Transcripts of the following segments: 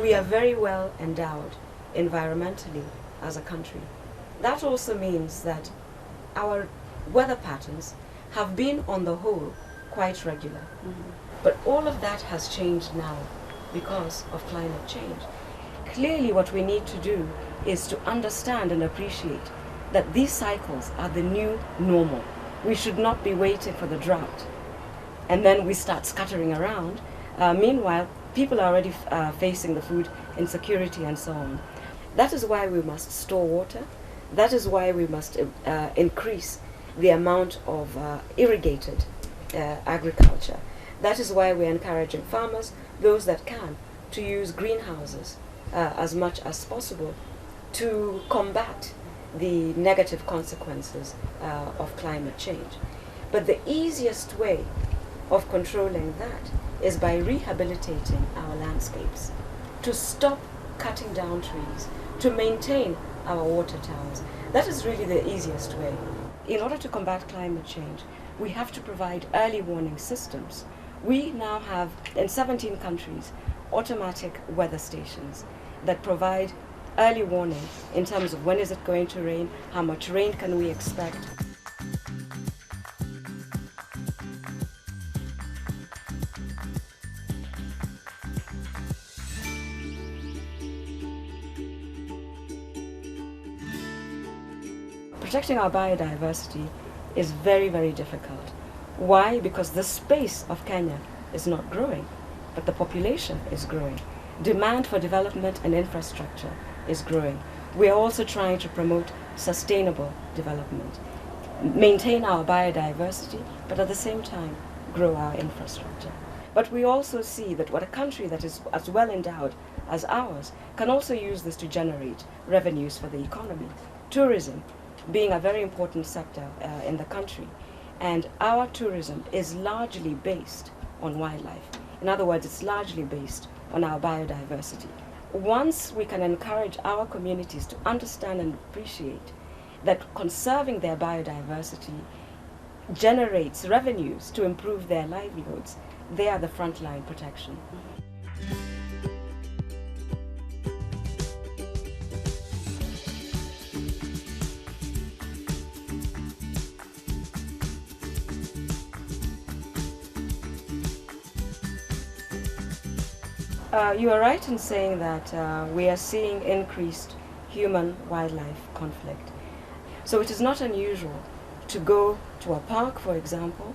we are very well endowed environmentally as a country. That also means that our weather patterns have been, on the whole, quite regular. But all of that has changed now because of climate change. Clearly, what we need to do is to understand and appreciate that these cycles are the new normal. We should not be waiting for the drought and then we start scattering around. Meanwhile, people are already facing the food insecurity and so on. That is why we must store water. That is why we must increase the amount of irrigated agriculture. That is why we're encouraging farmers, those that can, to use greenhouses as much as possible to combat the negative consequences of climate change. But the easiest way of controlling that is by rehabilitating our landscapes, to stop cutting down trees, to maintain our water towers. That is really the easiest way. In order to combat climate change, we have to provide early warning systems. We now have, in 17 countries, automatic weather stations that provide early warning in terms of when is it going to rain, how much rain can we expect. Protecting our biodiversity is very, very difficult. Why? Because the space of Kenya is not growing, but the population is growing. Demand for development and infrastructure is growing. We are also trying to promote sustainable development, maintain our biodiversity, but at the same time grow our infrastructure. But we also see that what a country that is as well endowed as ours can also use this to generate revenues for the economy. Tourism being a very important sector in the country, and our tourism is largely based on wildlife. In other words, it's largely based on our biodiversity. Once we can encourage our communities to understand and appreciate that conserving their biodiversity generates revenues to improve their livelihoods, they are the frontline protection. You are right in saying that we are seeing increased human-wildlife conflict. So it is not unusual to go to a park, for example,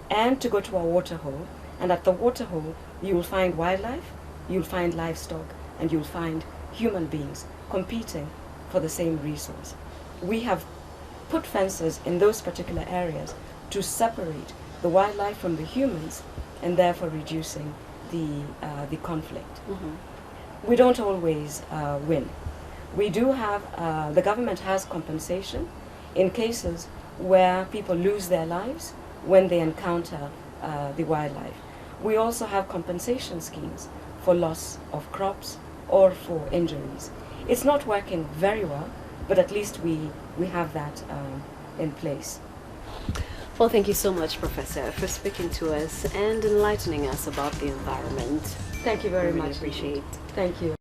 and to go to a waterhole, and at the waterhole you will find wildlife, you'll find livestock, and you'll find human beings competing for the same resource. We have put fences in those particular areas to separate the wildlife from the humans, and therefore reducing the conflict. We don't always win. We do have, the government has compensation in cases where people lose their lives when they encounter the wildlife. We also have compensation schemes for loss of crops or for injuries. It's not working very well, but at least we have that in place. Well, thank you so much, Professor, for speaking to us and enlightening us about the environment. Thank you very much. Appreciate. Thank you.